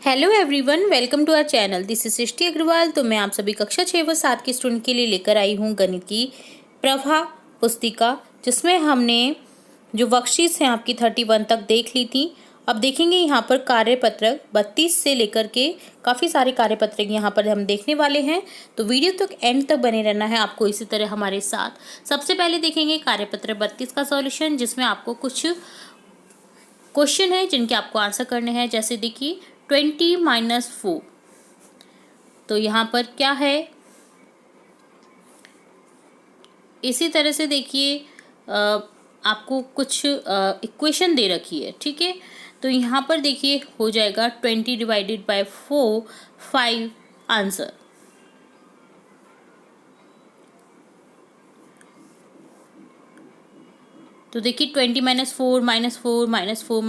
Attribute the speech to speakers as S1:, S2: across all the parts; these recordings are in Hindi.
S1: Hello everyone, welcome to our channel. This is Srishti Agarwal. तो मैं आप सभी कक्षा 6 व 7 के स्टूडेंट के लिए लेकर आई हूँ गणित की प्रभा पुस्तिका, जिसमें हमने जो वर्कशीट्स हैं आपकी 31 तक देख ली थी। अब देखेंगे यहाँ पर कार्यपत्रक 32 से लेकर के काफ़ी सारे कार्यपत्रक यहाँ पर हम देखने वाले हैं। तो वीडियो तक एंड तक बने रहना है आपको इसी तरह हमारे साथ। सबसे पहले देखेंगे कार्यपत्रक 32 का सॉल्यूशन, जिसमें आपको कुछ क्वेश्चन है जिनके आपको आंसर करने हैं। जैसे देखिए 20-4, तो यहाँ पर क्या है, इसी तरह से देखिए आपको कुछ इक्वेशन दे रखी है, ठीक है। तो यहाँ पर देखिए हो जाएगा 20/4 5 आंसर। तो देखिए 20 -4 -4 -4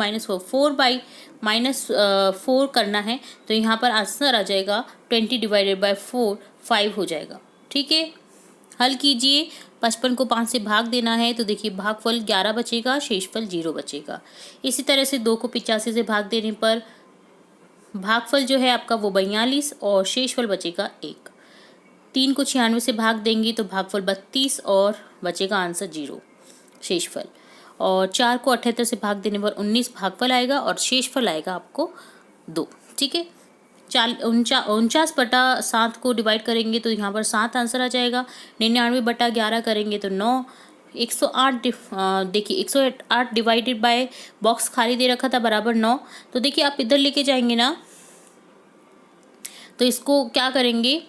S1: -4 4/-4 करना है। तो यहाँ पर आंसर आ जाएगा 20/4 5 हो जाएगा, ठीक है। हल कीजिए, 55 को 5 से भाग देना है। तो देखिए भागफल 11 बचेगा, शेषफल 0 बचेगा। इसी तरह से 2 को 85 से भाग देने पर भागफल जो है आपका वो 42 और शेषफल बचेगा 1। 3 को 96 से भाग देंगे तो भागफल 32 और बचेगा आंसर 0 शेषफल। और 4 को 78 से भाग देने पर 19 भागफल आएगा और शेषफल आएगा आपको 2, ठीक है। 49/7 को डिवाइड करेंगे तो यहाँ पर 7 आंसर आ जाएगा। 99/11 करेंगे तो 9। 108 देखिए 108 डिवाइडेड बाय बॉक्स खाली दे रखा था बराबर 9। तो देखिए आप इधर लेके जाएंगे ना, तो इसको क्या करेंगे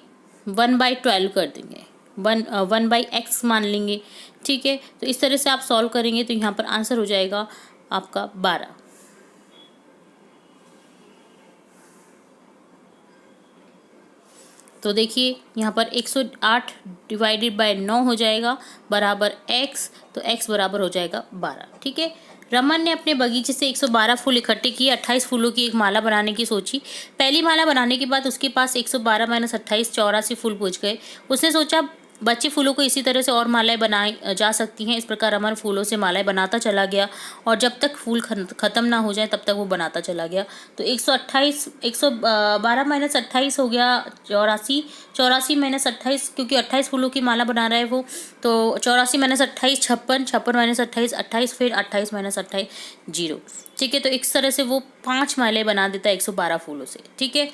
S1: 1/12 कर देंगे, 1/x मान लेंगे, ठीक है। तो इस तरह से आप सॉल्व करेंगे तो यहाँ पर आंसर हो जाएगा आपका 12। तो देखिए यहाँ पर 108 डिवाइडेड बाय 9 हो जाएगा बराबर x, तो x बराबर हो जाएगा 12, ठीक है। रमन ने अपने बगीचे से 112 फूल इकट्ठे किए। 28 फूलों की एक माला बनाने की सोची। पहली माला बनाने के बाद उसके पास 112 - 28 84 फूल बच गए। उसने सोचा बचे फूलों को इसी तरह से और मालाएं बनाई जा सकती हैं। इस प्रकार रमन फूलों से मालाएं बनाता चला गया और जब तक फूल खत्म ना हो जाए तब तक वो बनाता चला गया। तो 112 - 28 हो गया 84, 84 - 28, क्योंकि 28 फूलों की माला बना रहा है वो। तो 84 - 28 56, 56 - 28 28, फिर 28 - 28 0, ठीक है। तो इस तरह से वो 5 मालाएं बना देता है 112 फूलों से, ठीक है।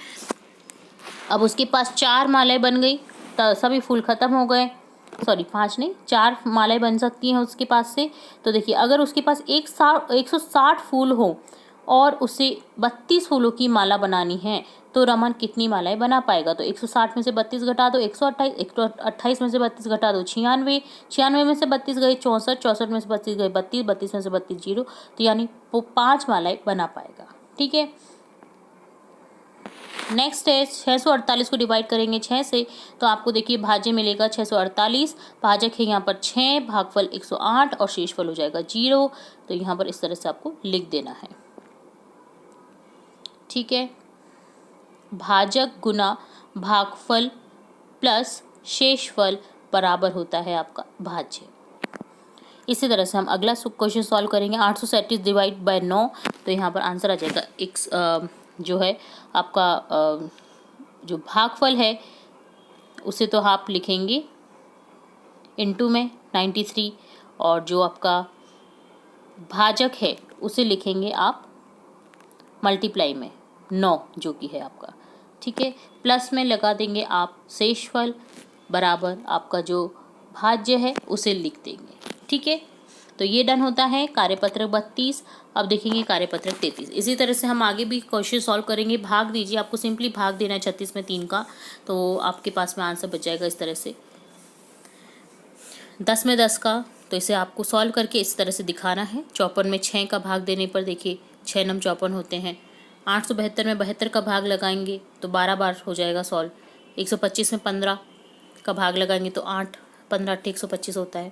S1: अब उसके पास 4 मालाएं बन गई, तो सभी फूल खत्म हो गए। सॉरी 5 नहीं, 4 मालाएं बन सकती हैं उसके पास से। तो देखिए अगर उसके पास 160 फूल हो और उसे 32 फूलों की माला बनानी है तो रमन कितनी मालाएं बना पाएगा। तो 160 में से 32 घटा दो 128, 128 में से 32 घटा दो 96, 96 में से 32 गए 64, 64 में से 32 गए 32, 32 में से 32 0। तो यानी वो 5 मालाएं बना पाएगा, ठीक है। नेक्स्ट है 648 को डिवाइड करेंगे 6 से, तो आपको देखिए भाज्य मिलेगा 648। भाजक है यहाँ पर 6, भागफल 108 और शेषफल हो जाएगा 0। तो यहाँ पर इस तरह से आपको लिख देना है, ठीक है। भाजक गुना भागफल प्लस शेषफल बराबर होता है आपका भाज्य। इसी तरह से हम अगला क्वेश्चन सॉल्व करेंगे। 837 डिवाइड बाय 9, तो यहाँ पर आंसर आ जाएगा x जो है आपका जो भागफल है उसे तो आप लिखेंगे इनटू में 93, और जो आपका भाजक है उसे लिखेंगे आप मल्टीप्लाई में 9 जो कि है आपका, ठीक है। प्लस में लगा देंगे आप शेषफल बराबर आपका जो भाज्य है उसे लिख देंगे, ठीक है। तो ये डन होता है कार्यपत्रक 32। अब देखेंगे कार्यपत्रक 33। इसी तरह से हम आगे भी क्वेश्चन सॉल्व करेंगे। भाग दीजिए, आपको सिंपली भाग देना है 36 में 3 का, तो आपके पास में आंसर बच जाएगा इस तरह से। 10 में 10 का, तो इसे आपको सॉल्व करके इस तरह से दिखाना है। 54 में 6 का भाग देने पर देखिए 6 नम 54 होते हैं। 872 में 72 का भाग लगाएंगे तो 12 बार हो जाएगा सॉल्व। 125 में 15 का भाग लगाएंगे तो 8, 15 8 125 होता है।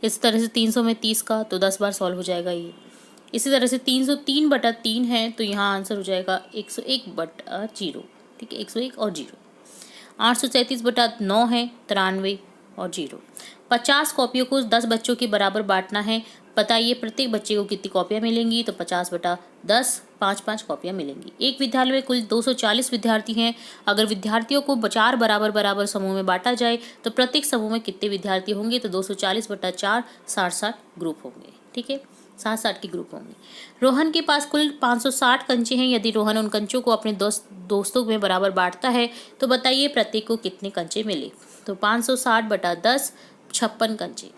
S1: इस तरह से 300 में 30 का, तो 10 बार सॉल्व हो जाएगा ये। इसी तरह से 303/3 है, तो यहाँ आंसर हो जाएगा 101/0, ठीक है, 101 और 0। 837/9 है 93, और 0। 50 कॉपियों को 10 बच्चों के बराबर बांटना है। बताइए प्रत्येक बच्चे को कितनी कॉपियाँ मिलेंगी। तो 50/10 5-5 कॉपियाँ मिलेंगी। एक विद्यालय में कुल 240 विद्यार्थी हैं। अगर विद्यार्थियों को 4 बराबर बराबर समूह में बांटा जाए तो प्रत्येक समूह में कितने विद्यार्थी होंगे। तो 240/4 60-60 ग्रुप होंगे। ठीक है, 60-60 के ग्रुप होंगे। रोहन के पास कुल 560 कंचे हैं। यदि रोहन उन कंचों को अपने दोस्तों में बराबर बांटता है तो बताइए प्रत्येक को कितने कंचे मिले। तो 560/10 56 कंचे।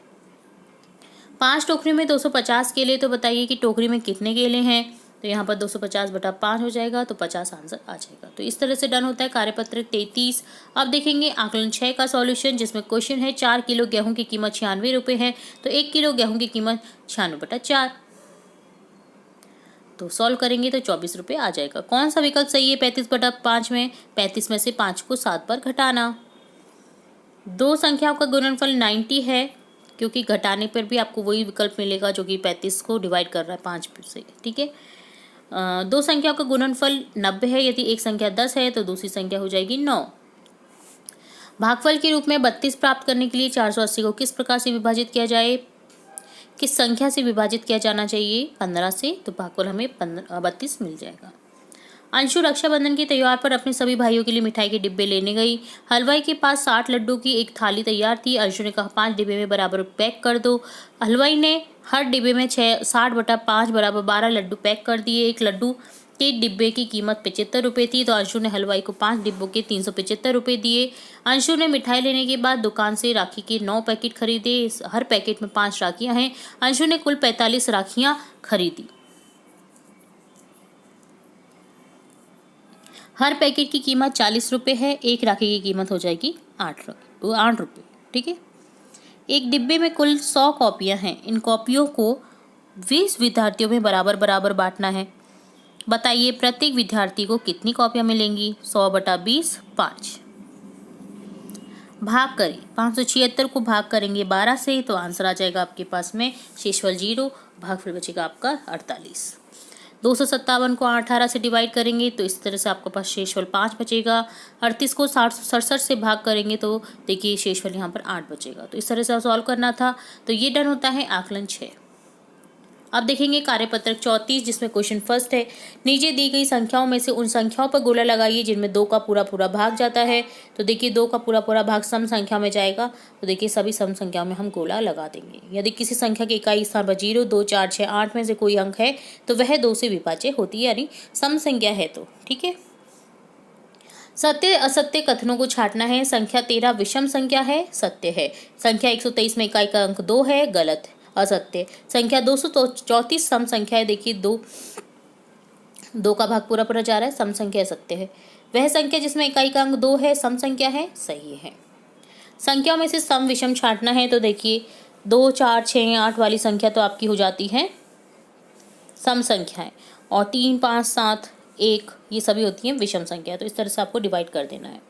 S1: 5 टोकरी में 250 केले, तो बताइए कि टोकरी में कितने केले हैं। तो यहाँ पर 250/5 हो जाएगा, तो 50 आंसर आ जाएगा। तो इस तरह से डन होता है कार्यपत्र 33। अब देखेंगे आकलन 6 का सॉल्यूशन, जिसमें क्वेश्चन है 4 किलो गेहूं की कीमत 96 रुपये है, तो 1 किलो गेहूं की कीमत 96/4। तो सॉल्व करेंगे तो 24 रुपये आ जाएगा। कौन सा विकल्प सही है 35/5 में। 35 में से 5 को 7 पर घटाना। दो संख्याओं का गुणनफल 90 है, क्योंकि घटाने पर भी आपको वही विकल्प मिलेगा जो कि 35 को डिवाइड कर रहा है 5 से। ठीक है, दो संख्याओं का गुणनफल 90 है। यदि एक संख्या 10 है तो दूसरी संख्या हो जाएगी 9। भागफल के रूप में 32 प्राप्त करने के लिए 480 को किस प्रकार से विभाजित किया जाए। किस संख्या से विभाजित किया जाना चाहिए। 15 से। तो भागफल हमें 32 मिल जाएगा। अंशु रक्षाबंधन के त्योहार पर अपने सभी भाइयों के लिए मिठाई के डिब्बे लेने गई। हलवाई के पास 60 लड्डू की एक थाली तैयार थी। अंशु ने कहा 5 डिब्बे में बराबर पैक कर दो। हलवाई ने हर डिब्बे में 60/5 बराबर 12 लड्डू पैक कर दिए। एक लड्डू के डिब्बे की कीमत 75 रुपये थी, तो अंशु ने हलवाई को 5 डिब्बों के 375 रुपये दिए। अंशु ने मिठाई लेने के बाद दुकान से राखी के 9 पैकेट खरीदे। हर पैकेट में 5 राखियां हैं। अंशु ने कुल 45 राखियां खरीदी। हर पैकेट की कीमत 40 रुपये है। एक राखी की कीमत हो जाएगी 8 रुपये। ठीक है, एक डिब्बे में कुल 100 कॉपियां हैं। इन कॉपियों को 20 विद्यार्थियों में बराबर बराबर बांटना है। बताइए प्रत्येक विद्यार्थी को कितनी कॉपियां मिलेंगी। 100/20 5। भाग करें, 576 को भाग करेंगे 12 से, तो आंसर आ जाएगा आपके पास में शेषफल 0। भागफल बचेगा आपका 48। 257 को 18 से डिवाइड करेंगे तो इस तरह से आपके पास शेषफल 5 बचेगा। 38 को 67 से भाग करेंगे तो देखिए शेषफल यहाँ पर 8 बचेगा। तो इस तरह से सॉल्व करना था। तो ये डन होता है आकलन 6। अब देखेंगे कार्यपत्रक 34, जिसमें क्वेश्चन फर्स्ट है। नीचे दी गई संख्याओं में से उन संख्याओं पर गोला लगाइए जिनमें 2 का पूरा पूरा भाग जाता है। तो देखिए 2 का पूरा पूरा भाग सम संख्या में जाएगा, तो देखिए सभी सम संख्याओं में हम गोला लगा देंगे। यदि किसी संख्या के इकाई स्थान पर 0, 2, 4, 6, 8 में से कोई अंक है तो वह 2 से विभाज्य होती है, यानी सम संख्या है। तो ठीक है, सत्य असत्य कथनों को छांटना है। संख्या 13 विषम संख्या है, सत्य है। संख्या 123 में इकाई का अंक 2 है, गलत, असत्य। संख्या 234 सम संख्या है। देखिए 2 का भाग पूरा पूरा जा रहा है, सम संख्या सत्य है। वह संख्या जिसमें इकाई का अंक 2 है सम संख्या है, सही है। संख्याओं में से सम विषम छांटना है। तो देखिए 2, 4, 6, 8 वाली संख्या तो आपकी हो जाती है सम संख्याएं, और 3, 5, 7, 1 ये सभी होती हैं विषम संख्या। तो इस तरह से आपको डिवाइड कर देना है।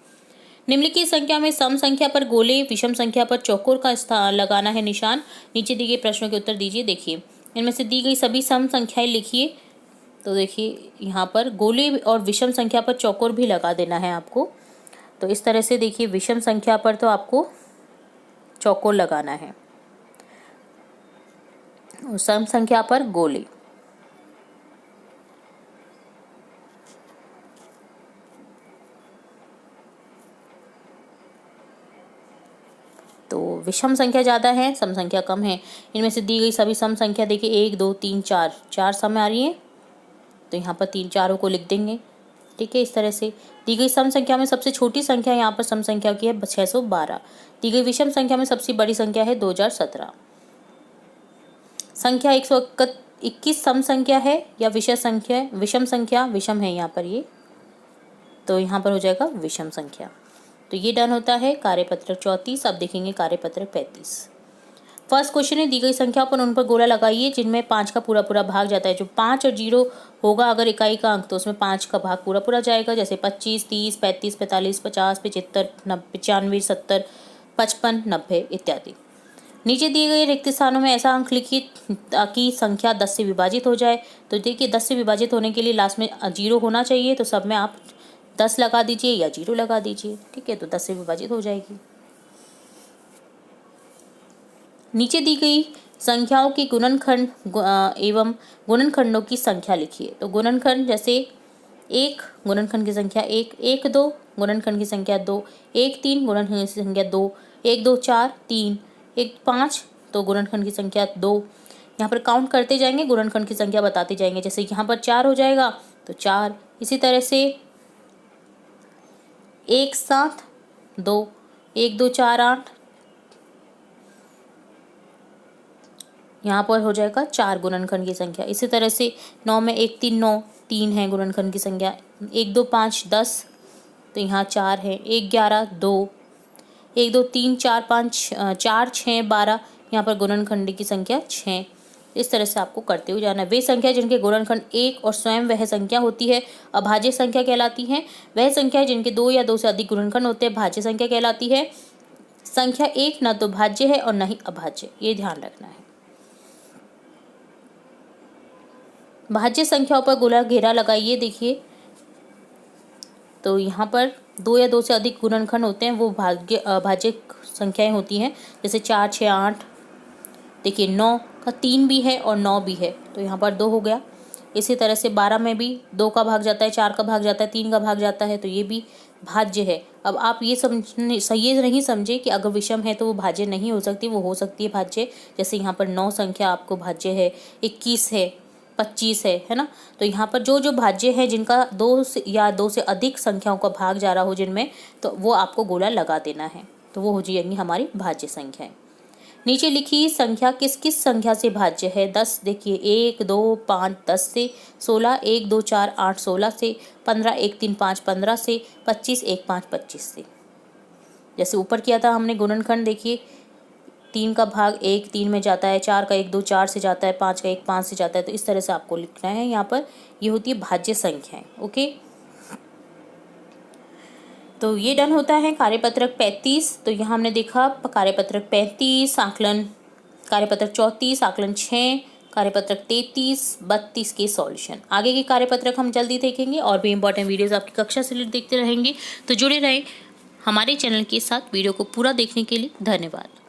S1: निम्नलिखित संख्या में सम संख्या पर गोले, विषम संख्या पर चौकोर का स्थान लगाना है निशान। नीचे दिए गए प्रश्नों के उत्तर दीजिए। देखिए इनमें से दी गई सभी सम संख्याएं लिखिए। तो देखिए यहाँ पर गोले और विषम संख्या पर चौकोर भी लगा देना है आपको। तो इस तरह से देखिए विषम संख्या पर तो आपको चौकोर लगाना है और सम संख्या पर गोले। तो विषम संख्या ज़्यादा है, सम संख्या कम है। इनमें से दी गई सभी सम संख्या देखिए 1, 2, 3, 4 सम आ रही है, तो यहाँ पर 3 4 को लिख देंगे। ठीक है, इस तरह से दी गई सम संख्या में सबसे छोटी संख्या यहाँ पर सम संख्या की है 612। दी गई विषम संख्या में सबसे बड़ी संख्या है 2017। संख्या 121 सम संख्या है या विषम संख्या। विषम है यहाँ पर ये, तो यहाँ पर हो जाएगा विषम संख्या। तो ये डन होता है कार्यपत्रक 34। अब देखेंगे कार्यपत्रक 35। फर्स्ट क्वेश्चन है, दी गई संख्या पर उन पर गोला लगाइए जिनमें 5 का पूरा पूरा भाग जाता है। जो 5 और 0 होगा अगर इकाई का अंक, तो उसमें 5 का भाग पूरा पूरा जाएगा। जैसे 25, 30, 35, 45, 50, 75, 95, 70, 55, 90 इत्यादि। नीचे दिए गए रिक्त स्थानों में ऐसा अंक लिखिए ताकि संख्या 10 से विभाजित हो जाए। तो देखिए 10 से विभाजित होने के लिए लास्ट में 0 होना चाहिए, तो सब में आप 10 लगा दीजिए या 0 लगा दीजिए। ठीक है, तो 10 से विभाजित हो जाएगी। नीचे दी गई संख्याओं के गुणनखंड एवं गुणनखंडों की संख्या लिखिए। तो गुणनखंड जैसे 1 गुणनखंड की संख्या 1, 1 2 गुणनखंड की संख्या 2, 1 3 गुणनखंड की संख्या 2, 1 2 4 3, 1 5 तो गुणनखंड की संख्या 2। यहाँ पर काउंट करते जाएंगे, गुणनखंड की संख्या बताते जाएंगे। जैसे यहाँ पर 4 हो जाएगा तो 4, इसी तरह से 1 7 2, 1 2 4 8, यहाँ पर हो जाएगा 4 गुणनखंड की संख्या। इसी तरह से 9 में 1 3 9, 3 है गुणनखंड की संख्या। 1 2 5 10 तो यहाँ 4 है। 1 11 2, 1 2 3 4 5 4 6 12, यहाँ पर गुणनखंड की संख्या 6। इस तरह से आपको करते हुए जाना है। वे संख्या जिनके गुणनखंड 1 और स्वयं वह संख्या होती है अभाज्य संख्या कहलाती हैं। वह संख्या जिनके 2 या 2 से अधिक गुणनखंड होते हैं भाज्य संख्या कहलाती है। संख्या 1 न तो भाज्य है और न ही अभाज्य, ये ध्यान रखना है। भाज्य संख्याओं पर गोला घेरा लगाइए। देखिए तो यहाँ पर 2 या 2 से अधिक गुणनखंड होते हैं वो भाज्य संख्याएं होती हैं। जैसे 4 6 8, देखिए 9 का 3 भी है और 9 भी है तो यहाँ पर 2 हो गया। इसी तरह से 12 में भी 2 का भाग जाता है, 4 का भाग जाता है, 3 का भाग जाता है तो ये भी भाज्य है। अब आप ये ये नहीं समझे कि अगर विषम है तो वो भाज्य नहीं हो सकती, वो हो सकती है भाज्य। जैसे यहाँ पर 9 संख्या आपको भाज्य है, 21 है, 25 है ना। तो यहाँ पर जो जो भाज्य है जिनका 2 या 2 से अधिक संख्याओं का भाग जा रहा हो जिनमें, तो वो आपको गोला लगा देना है। तो वो हो जाएंगी हमारी भाज्य संख्याएं। नीचे लिखी संख्या किस किस संख्या से भाज्य है। 10 देखिए 1 2 5 10 से, 16 1 2 4 8 16 से, 15 1 3 5 15 से, 25 1 5 25 से। जैसे ऊपर किया था हमने गुणनखंड, देखिए 3 का भाग 1 3 में जाता है, 4 का 1 2 4 से जाता है, 5 का 1 5 से जाता है। तो इस तरह से आपको लिखना है। यहाँ पर ये होती है भाज्य संख्याएं। ओके, तो ये डन होता है कार्यपत्रक 35। तो यहाँ हमने देखा कार्यपत्रक 35 आकलन, कार्यपत्रक 34 आकलन 6, कार्यपत्रक 33 32 के सॉल्यूशन। आगे के कार्यपत्रक हम जल्दी देखेंगे और भी इंपॉर्टेंट वीडियोस आपकी कक्षा से देखते रहेंगे। तो जुड़े रहें हमारे चैनल के साथ। वीडियो को पूरा देखने के लिए धन्यवाद।